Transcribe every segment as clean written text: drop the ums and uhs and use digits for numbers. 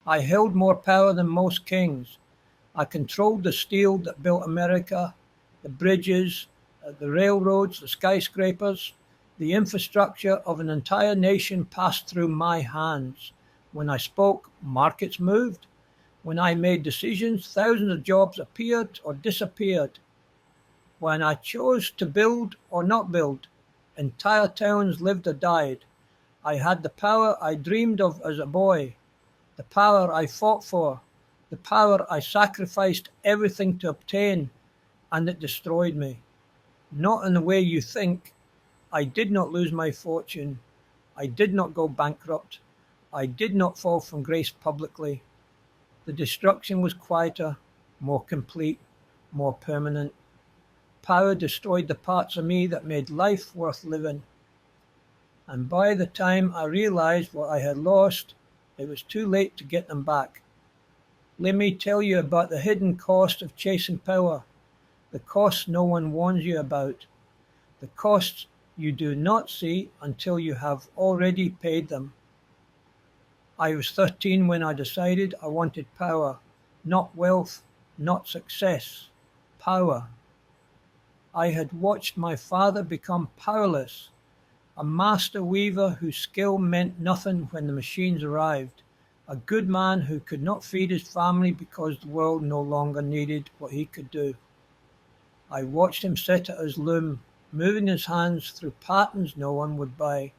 I held more power than most kings. I controlled the steel that built America, the bridges, the railroads, the skyscrapers. The infrastructure of an entire nation passed through my hands. When I spoke, markets moved. When I made decisions, thousands of jobs appeared or disappeared. When I chose to build or not build, entire towns lived or died. I had the power I dreamed of as a boy, the power I fought for, the power I sacrificed everything to obtain, and it destroyed me. Not in the way you think. I did not lose my fortune. I did not go bankrupt. I did not fall from grace publicly. The destruction was quieter, more complete, more permanent. Power destroyed the parts of me that made life worth living. And by the time I realized what I had lost, it was too late to get them back. Let me tell you about the hidden cost of chasing power, the costs no one warns you about, the costs you do not see until you have already paid them. I was 13 when I decided I wanted power, not wealth, not success, power. I had watched my father become powerless, a master weaver whose skill meant nothing when the machines arrived, a good man who could not feed his family because the world no longer needed what he could do. I watched him sit at his loom, moving his hands through patterns no one would buy,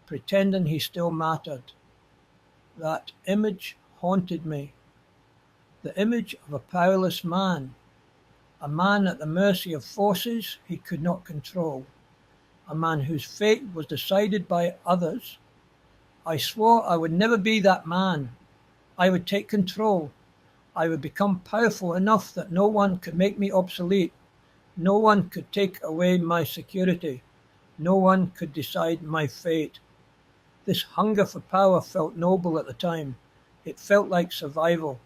pretending he still mattered. That image haunted me. The image of a powerless man, a man at the mercy of forces he could not control, a man whose fate was decided by others. I swore I would never be that man. I would take control. I would become powerful enough that no one could make me obsolete. No one could take away my security. No one could decide my fate. This hunger for power felt noble at the time. It felt like survival,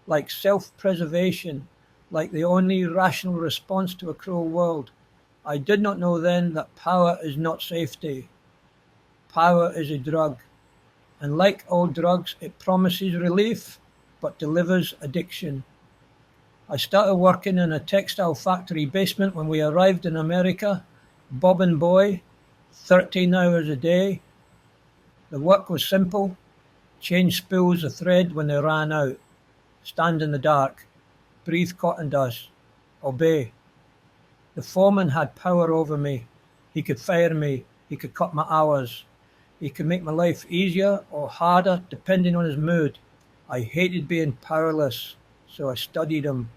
like self-preservation, like the only rational response to a cruel world. I did not know then that power is not safety. Power is a drug, and like all drugs, it promises relief, but delivers addiction. I started working in a textile factory basement when we arrived in America, bobbin boy, 13 hours a day. The work was simple: change spools of thread when they ran out, stand in the dark, breathe cotton dust, obey. The foreman had power over me. He could fire me. He could cut my hours. He could make my life easier or harder depending on his mood. I hated being powerless, so I studied him.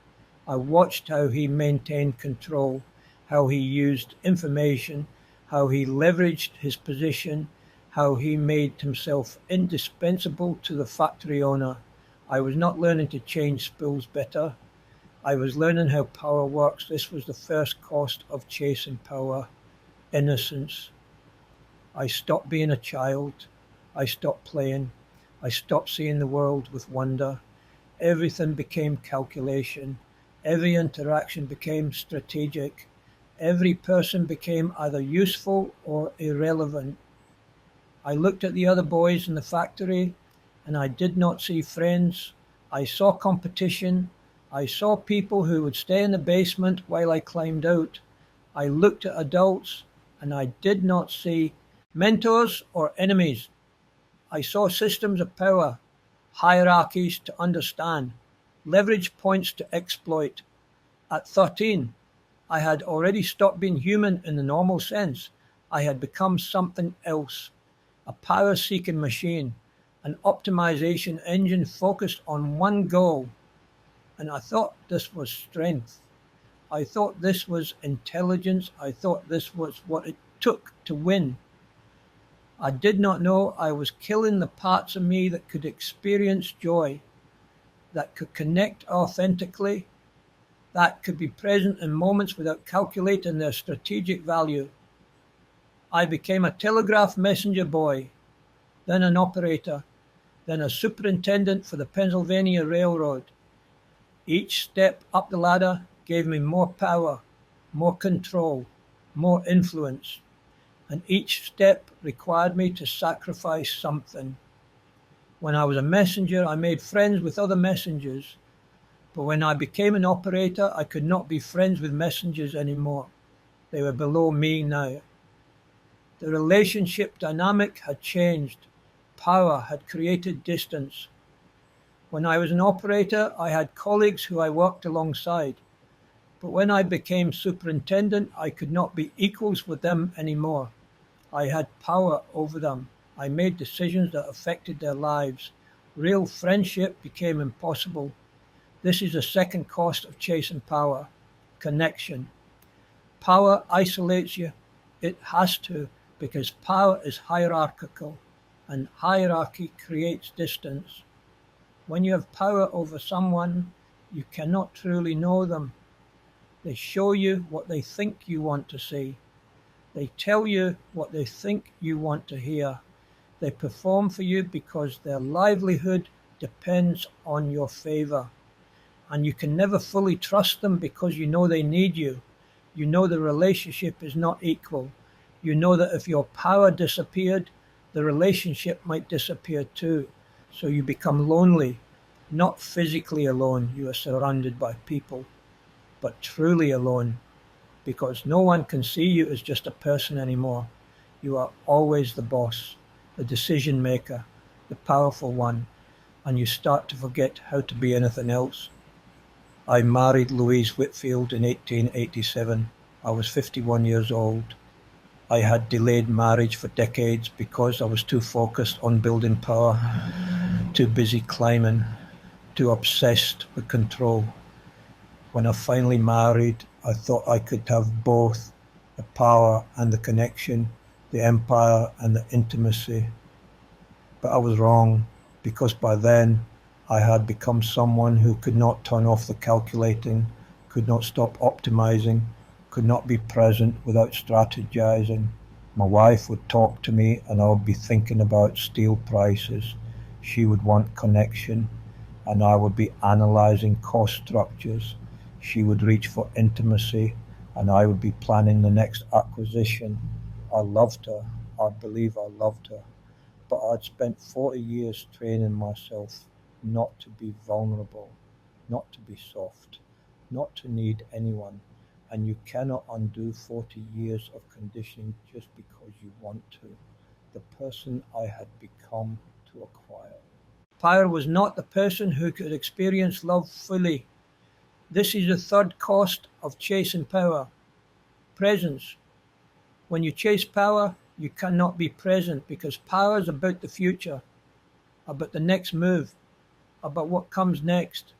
I watched how he maintained control, how he used information, how he leveraged his position, how he made himself indispensable to the factory owner. I was not learning to change spools better. I was learning how power works. This was the first cost of chasing power: innocence. I stopped being a child. I stopped playing. I stopped seeing the world with wonder. Everything became calculation. Every interaction became strategic. Every person became either useful or irrelevant. I looked at the other boys in the factory, and I did not see friends. I saw competition. I saw people who would stay in the basement while I climbed out. I looked at adults, and I did not see mentors or enemies. I saw systems of power, hierarchies to understand, leverage points to exploit. At 13, I had already stopped being human in the normal sense. I had become something else, a power-seeking machine, an optimization engine focused on one goal. And I thought this was strength. I thought this was intelligence. I thought this was what it took to win. I did not know I was killing the parts of me that could experience joy, that could connect authentically, that could be present in moments without calculating their strategic value. I became a telegraph messenger boy, then an operator, then a superintendent for the Pennsylvania Railroad. Each step up the ladder gave me more power, more control, more influence, and each step required me to sacrifice something. When I was a messenger, I made friends with other messengers. But when I became an operator, I could not be friends with messengers anymore. They were below me now. The relationship dynamic had changed. Power had created distance. When I was an operator, I had colleagues who I worked alongside. But when I became superintendent, I could not be equals with them anymore. I had power over them. I made decisions that affected their lives. Real friendship became impossible. This is the second cost of chasing power: connection. Power isolates you. It has to, because power is hierarchical, and hierarchy creates distance. When you have power over someone, you cannot truly know them. They show you what they think you want to see. They tell you what they think you want to hear. They perform for you because their livelihood depends on your favor. And you can never fully trust them because you know they need you. You know the relationship is not equal. You know that if your power disappeared, the relationship might disappear too. So you become lonely, not physically alone. You are surrounded by people, but truly alone, because no one can see you as just a person anymore. You are always the boss, the decision maker, the powerful one, and you start to forget how to be anything else. I married Louise Whitfield in 1887. I was 51 years old. I had delayed marriage for decades because I was too focused on building power, too busy climbing, too obsessed with control. When I finally married, I thought I could have both: the power and the connection, the empire and the intimacy. But I was wrong, because by then I had become someone who could not turn off the calculating, could not stop optimizing, could not be present without strategizing. My wife would talk to me and I would be thinking about steel prices. She would want connection and I would be analyzing cost structures. She would reach for intimacy and I would be planning the next acquisition. I loved her. I believe I loved her. But I'd spent 40 years training myself not to be vulnerable, not to be soft, not to need anyone. And you cannot undo 40 years of conditioning just because you want to. The person I had become to acquire. Power was not the person who could experience love fully. This is the third cost of chasing power: presence. When you chase power, you cannot be present because power is about the future, about the next move, about what comes next,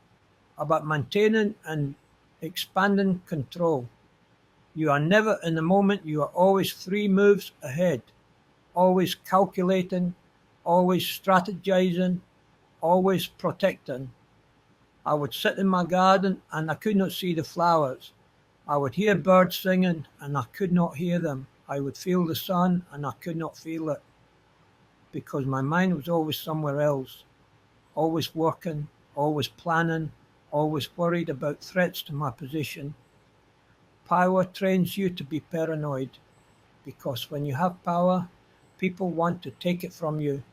about maintaining and expanding control. You are never in the moment. You are always 3 moves ahead, always calculating, always strategizing, always protecting. I would sit in my garden and I could not see the flowers. I would hear birds singing and I could not hear them. I would feel the sun and I could not feel it because my mind was always somewhere else, always working, always planning, always worried about threats to my position. Power trains you to be paranoid because when you have power, people want to take it from you.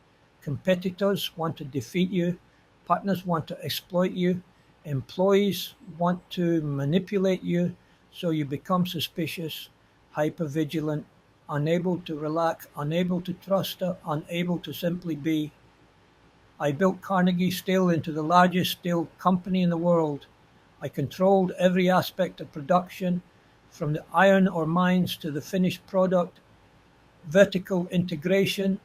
Competitors want to defeat you. Partners want to exploit you. Employees want to manipulate you, so you become suspicious, hypervigilant, unable to relax, unable to trust, unable to simply be. I built Carnegie Steel into the largest steel company in the world. I controlled every aspect of production, from the iron ore mines to the finished product. Vertical integration,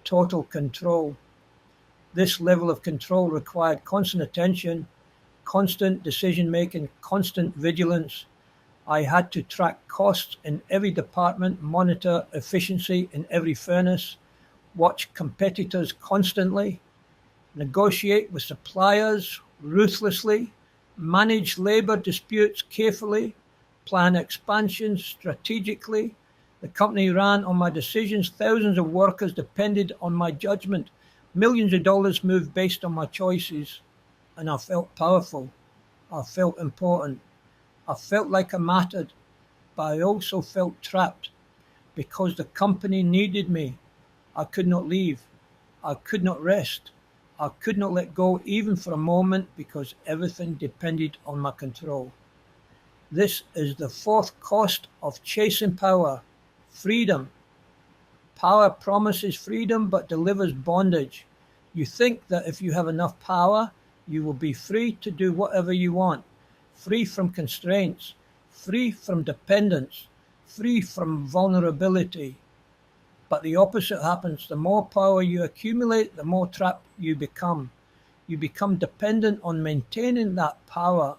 total control. This level of control required constant attention, constant decision-making, constant vigilance. I had to track costs in every department, monitor efficiency in every furnace, watch competitors constantly, negotiate with suppliers ruthlessly, manage labor disputes carefully, plan expansions strategically. The company ran on my decisions. Thousands of workers depended on my judgment. Millions of dollars moved based on my choices. And I felt powerful. I felt important. I felt like I mattered. But I also felt trapped because the company needed me. I could not leave. I could not rest. I could not let go even for a moment because everything depended on my control. This is the fourth cost of chasing power: freedom. Power promises freedom but delivers bondage. You think that if you have enough power, you will be free to do whatever you want, free from constraints, free from dependence, free from vulnerability. But the opposite happens. The more power you accumulate, the more trapped you become. You become dependent on maintaining that power.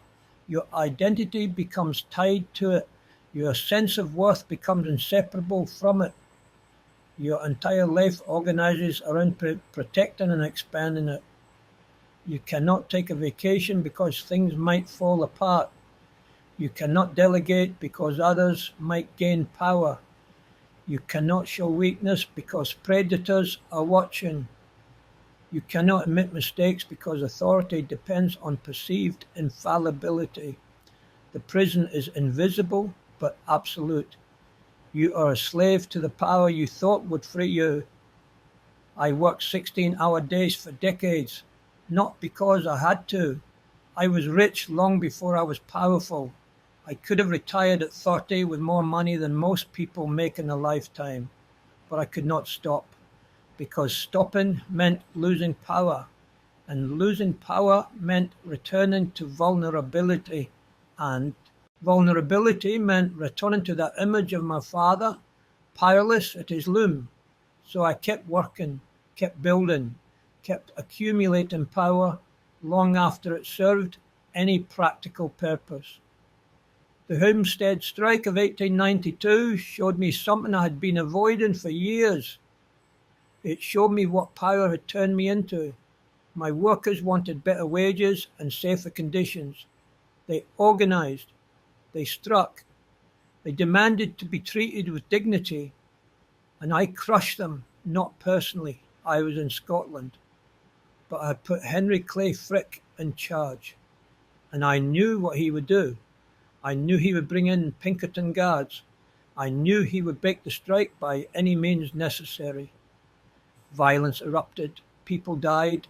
Your identity becomes tied to it. Your sense of worth becomes inseparable from it. Your entire life organizes around protecting and expanding it. You cannot take a vacation because things might fall apart. You cannot delegate because others might gain power. You cannot show weakness because predators are watching. You cannot admit mistakes because authority depends on perceived infallibility. The prison is invisible but absolute. You are a slave to the power you thought would free you. I worked 16-hour days for decades, not because I had to. I was rich long before I was powerful. I could have retired at 30 with more money than most people make in a lifetime, but I could not stop, because stopping meant losing power, and losing power meant returning to vulnerability, and vulnerability meant returning to that image of my father, powerless at his loom. So I kept working, kept building, kept accumulating power long after it served any practical purpose. The Homestead Strike of 1892 showed me something I had been avoiding for years. It showed me what power had turned me into. My workers wanted better wages and safer conditions. They organized. They struck. They demanded to be treated with dignity. And I crushed them, not personally. I was in Scotland. But I had put Henry Clay Frick in charge. And I knew what he would do. I knew he would bring in Pinkerton guards. I knew he would break the strike by any means necessary. Violence erupted. People died.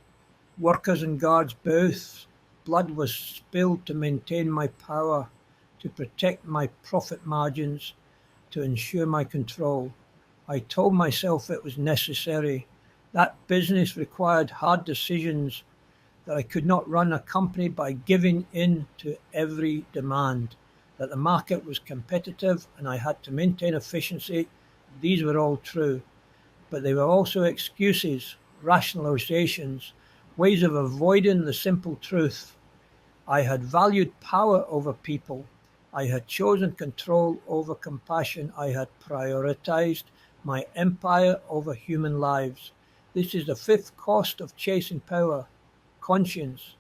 Workers and guards both. Blood was spilled to maintain my power, to protect my profit margins, to ensure my control. I told myself it was necessary. That business required hard decisions, that I could not run a company by giving in to every demand, that the market was competitive and I had to maintain efficiency. These were all true, but they were also excuses, rationalizations, ways of avoiding the simple truth. I had valued power over people. I had chosen control over compassion. I had prioritized my empire over human lives. This is the fifth cost of chasing power: conscience.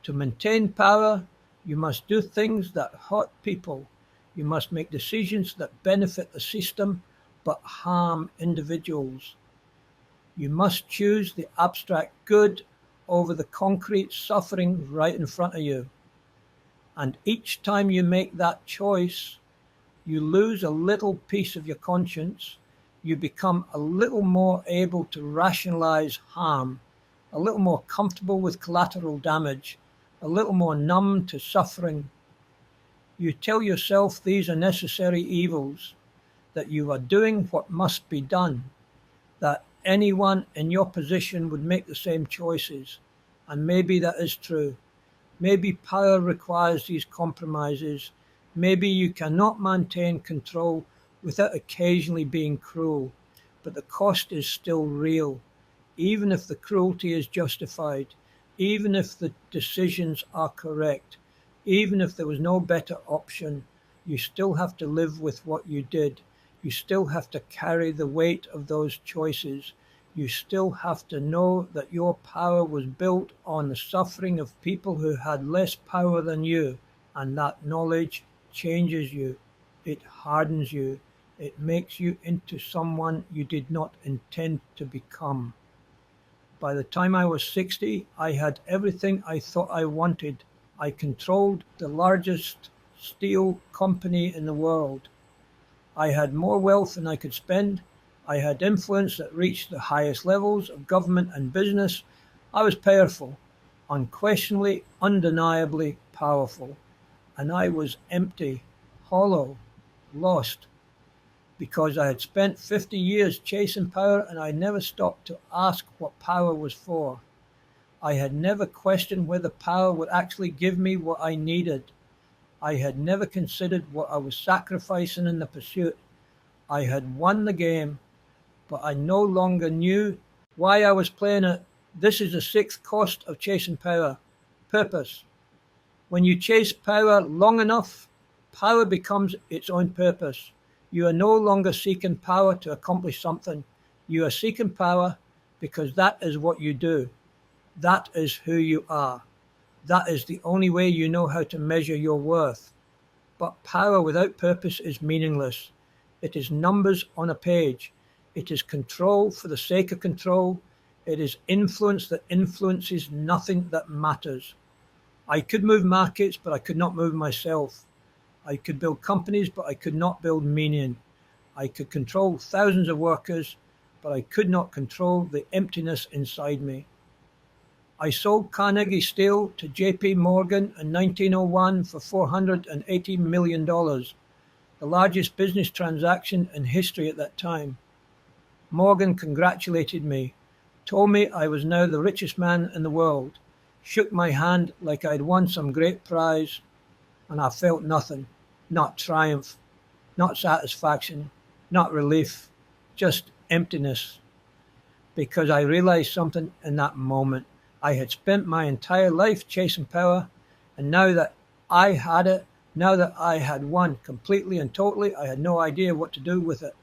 To maintain power, you must do things that hurt people. You must make decisions that benefit the system but harm individuals. You must choose the abstract good over the concrete suffering right in front of you. And each time you make that choice, you lose a little piece of your conscience. You become a little more able to rationalize harm, a little more comfortable with collateral damage, a little more numb to suffering. You tell yourself these are necessary evils, that you are doing what must be done, that anyone in your position would make the same choices. And maybe that is true. Maybe power requires these compromises. Maybe you cannot maintain control without occasionally being cruel, but the cost is still real, even if the cruelty is justified, even if the decisions are correct, even if there was no better option. You still have to live with what you did. You still have to carry the weight of those choices. You still have to know that your power was built on the suffering of people who had less power than you, and that knowledge changes you. It hardens you. It makes you into someone you did not intend to become. By the time I was 60, I had everything I thought I wanted. I controlled the largest steel company in the world. I had more wealth than I could spend. I had influence that reached the highest levels of government and business. I was powerful, unquestionably, undeniably powerful, and I was empty, hollow, lost, because I had spent 50 years chasing power and I never stopped to ask what power was for. I had never questioned whether power would actually give me what I needed. I had never considered what I was sacrificing in the pursuit. I had won the game, but I no longer knew why I was playing it. This is the sixth cost of chasing power: purpose. When you chase power long enough, power becomes its own purpose. You are no longer seeking power to accomplish something. You are seeking power because that is what you do. That is who you are. That is the only way you know how to measure your worth. But power without purpose is meaningless. It is numbers on a page. It is control for the sake of control. It is influence that influences nothing that matters. I could move markets, but I could not move myself. I could build companies, but I could not build meaning. I could control thousands of workers, but I could not control the emptiness inside me. I sold Carnegie Steel to J.P. Morgan in 1901 for $480 million, the largest business transaction in history at that time. Morgan congratulated me, told me I was now the richest man in the world, shook my hand like I'd won some great prize, and I felt nothing, not triumph, not satisfaction, not relief, just emptiness, because I realized something in that moment. I had spent my entire life chasing power, and now that I had it, now that I had won completely and totally, I had no idea what to do with it.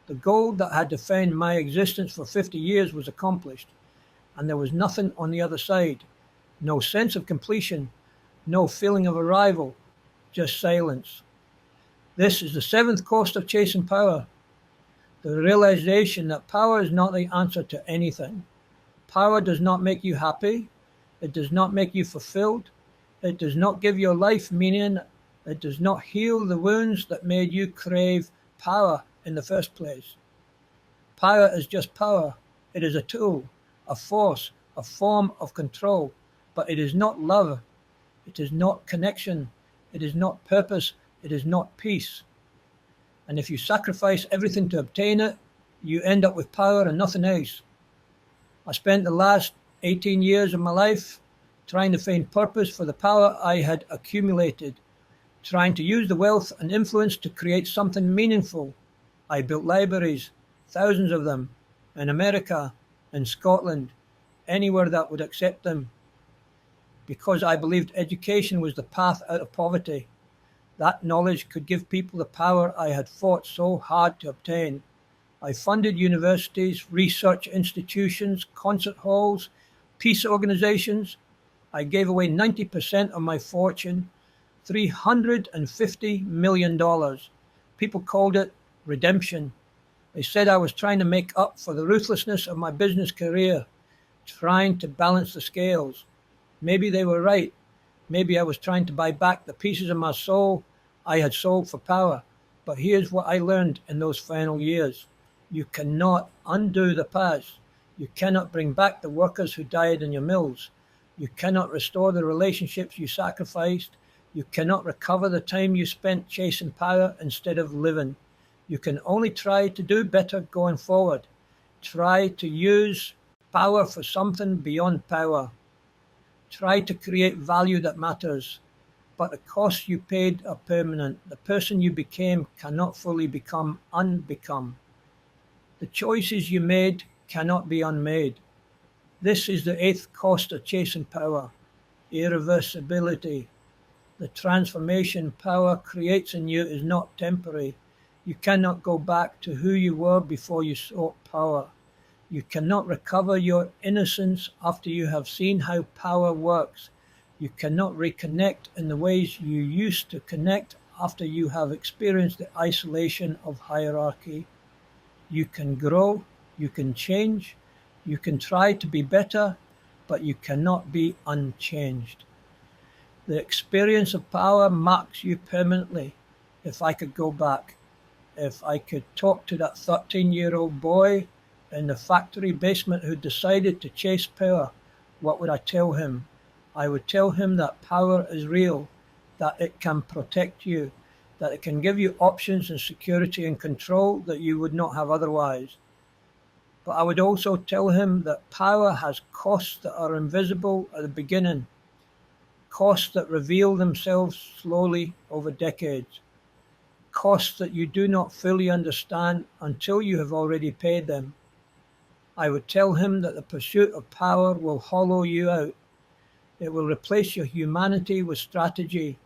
The goal that had defined my existence for 50 years was accomplished, and there was nothing on the other side. No sense of completion, no feeling of arrival, just silence. This is the seventh cost of chasing power: the realization that power is not the answer to anything. Power does not make you happy. It does not make you fulfilled. It does not give your life meaning. It does not heal the wounds that made you crave power in the first place. Power is just power. It is a tool, a force, a form of control, but it is not love. It is not connection. It is not purpose. It is not peace. And if you sacrifice everything to obtain it, you end up with power and nothing else. I spent the last 18 years of my life trying to find purpose for the power I had accumulated, trying to use the wealth and influence to create something meaningful. I built libraries, thousands of them, in America, in Scotland, anywhere that would accept them, because I believed education was the path out of poverty. That knowledge could give people the power I had fought so hard to obtain. I funded universities, research institutions, concert halls, peace organizations. I gave away 90% of my fortune, $350 million. People called it redemption. They said I was trying to make up for the ruthlessness of my business career, trying to balance the scales. Maybe they were right. Maybe I was trying to buy back the pieces of my soul I had sold for power. But here's what I learned in those final years. You cannot undo the past. You cannot bring back the workers who died in your mills. You cannot restore the relationships you sacrificed. You cannot recover the time you spent chasing power instead of living. You can only try to do better going forward. Try to use power for something beyond power. Try to create value that matters. But the costs you paid are permanent. The person you became cannot fully become unbecome. The choices you made cannot be unmade. This is the eighth cost of chasing power: irreversibility. The transformation power creates in you is not temporary. You cannot go back to who you were before you sought power. You cannot recover your innocence after you have seen how power works. You cannot reconnect in the ways you used to connect after you have experienced the isolation of hierarchy. You can grow, you can change, you can try to be better, but you cannot be unchanged. The experience of power marks you permanently. If I could go back, if I could talk to that 13-year-old boy in the factory basement who decided to chase power, what would I tell him? I would tell him that power is real, that it can protect you, that it can give you options and security and control that you would not have otherwise. But I would also tell him that power has costs that are invisible at the beginning, costs that reveal themselves slowly over decades, costs that you do not fully understand until you have already paid them. I would tell him that the pursuit of power will hollow you out. It will replace your humanity with strategy,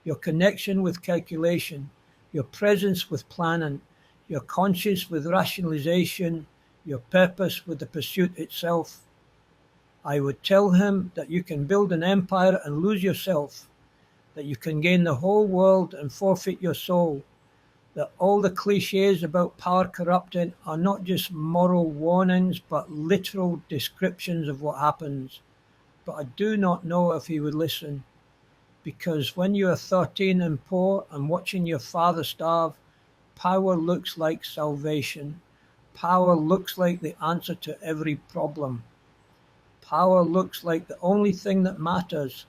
your connection with calculation, your presence with planning, your conscience with rationalization, your purpose with the pursuit itself. I would tell him that you can build an empire and lose yourself, that you can gain the whole world and forfeit your soul, that all the cliches about power corrupting are not just moral warnings but literal descriptions of what happens. But I do not know if he would listen, because when you are 13 and poor and watching your father starve, power looks like salvation. Power looks like the answer to every problem. Power looks like the only thing that matters,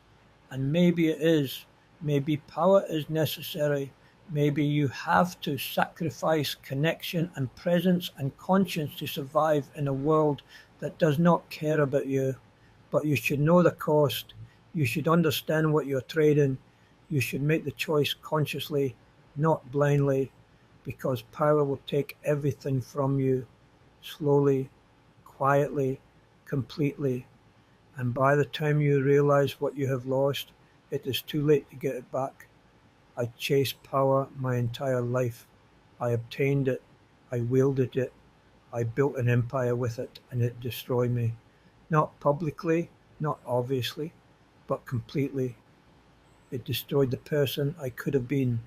and maybe it is. Maybe power is necessary. Maybe you have to sacrifice connection and presence and conscience to survive in a world that does not care about you. But you should know the cost. You should understand what you're trading. You should make the choice consciously, not blindly, because power will take everything from you, slowly, quietly, completely. And by the time you realize what you have lost, it is too late to get it back. I chased power my entire life. I obtained it. I wielded it. I built an empire with it, and it destroyed me. Not publicly, not obviously, but completely. It destroyed the person I could have been,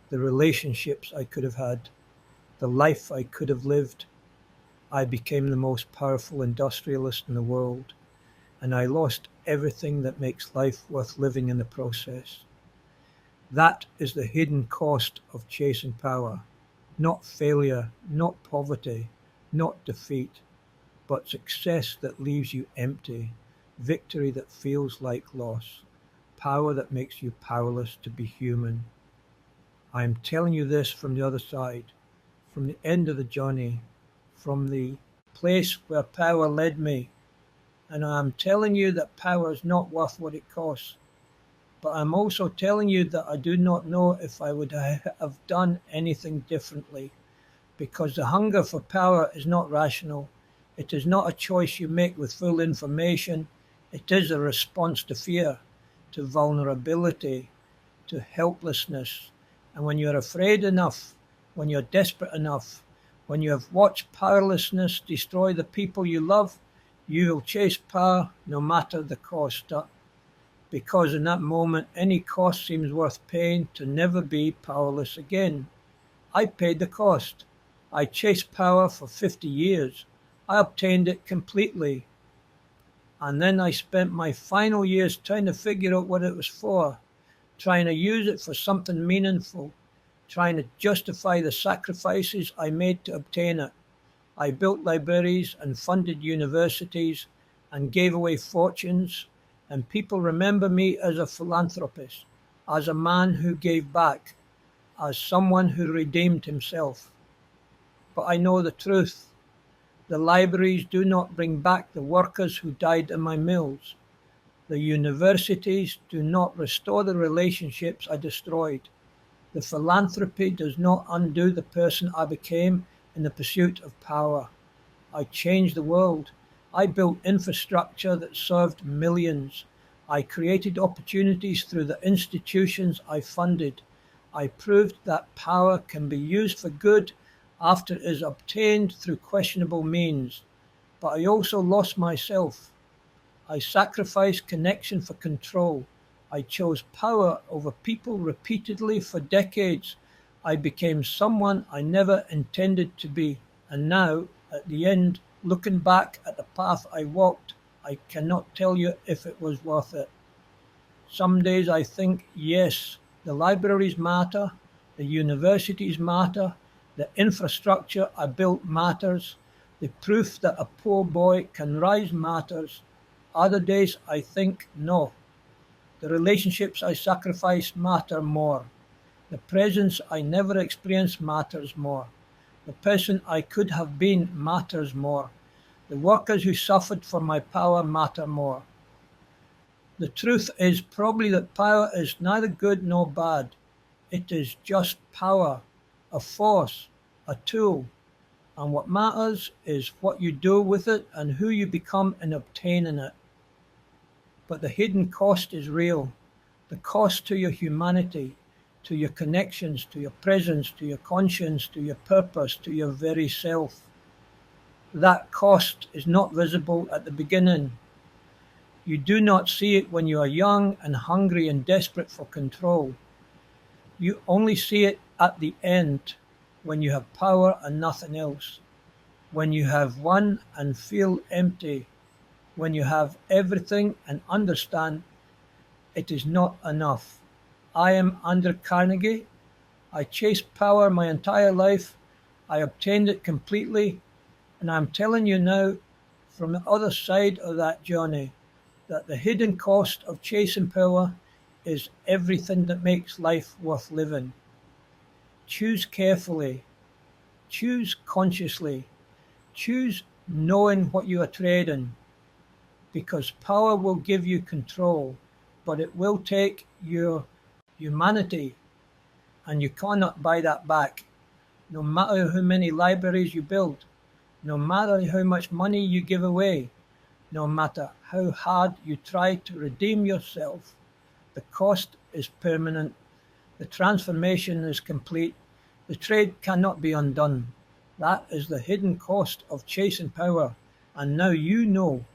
the relationships I could have had, the life I could have lived. I became the most powerful industrialist in the world, and I lost everything that makes life worth living in the process. That is the hidden cost of chasing power. Not failure, not poverty, not defeat, but success that leaves you empty, victory that feels like loss, power that makes you powerless to be human. I am telling you this from the other side, from the end of the journey, from the place where power led me. And I am telling you that power is not worth what it costs. But I'm also telling you that I do not know if I would have done anything differently, because the hunger for power is not rational. It is not a choice you make with full information. It is a response to fear, to vulnerability, to helplessness. And when you're afraid enough, when you're desperate enough, when you have watched powerlessness destroy the people you love, you will chase power no matter the cost. Because in that moment, any cost seems worth paying to never be powerless again. I paid the cost. I chased power for 50 years. I obtained it completely. And then I spent my final years trying to figure out what it was for, trying to use it for something meaningful, trying to justify the sacrifices I made to obtain it. I built libraries and funded universities and gave away fortunes, and people remember me as a philanthropist, as a man who gave back, as someone who redeemed himself. But I know the truth. The libraries do not bring back the workers who died in my mills. The universities do not restore the relationships I destroyed. The philanthropy does not undo the person I became in the pursuit of power. I changed the world. I built infrastructure that served millions. I created opportunities through the institutions I funded. I proved that power can be used for good after it is obtained through questionable means. But I also lost myself. I sacrificed connection for control. I chose power over people repeatedly for decades. I became someone I never intended to be. And now, at the end, looking back at the path I walked, I cannot tell you if it was worth it. Some days I think, yes, the libraries matter, the universities matter, the infrastructure I built matters, The proof that a poor boy can rise matters. Other days I think no. The relationships I sacrifice matter more. The presence I never experienced matters more. The person I could have been matters more. The workers who suffered for my power matter more. The truth is probably that power is neither good nor bad. It is just power, a force, a tool. And what matters is what you do with it and who you become in obtaining it. But the hidden cost is real. The cost to your humanity, to your connections, to your presence, to your conscience, to your purpose, to your very self. That cost is not visible at the beginning. You do not see it when you are young and hungry and desperate for control. You only see it at the end, when you have power and nothing else, when you have won and feel empty, when you have everything and understand it is not enough. I am Andrew Carnegie. I chased power my entire life. I obtained it completely, and I'm telling you now, from the other side of that journey, that the hidden cost of chasing power is everything that makes life worth living. Choose carefully. Choose consciously. Choose knowing what you are trading, because power will give you control, but it will take your humanity, and you cannot buy that back. No matter how many libraries you build, no matter how much money you give away, no matter how hard you try to redeem yourself, the cost is permanent. The transformation is complete. The trade cannot be undone. That is the hidden cost of chasing power, and now you know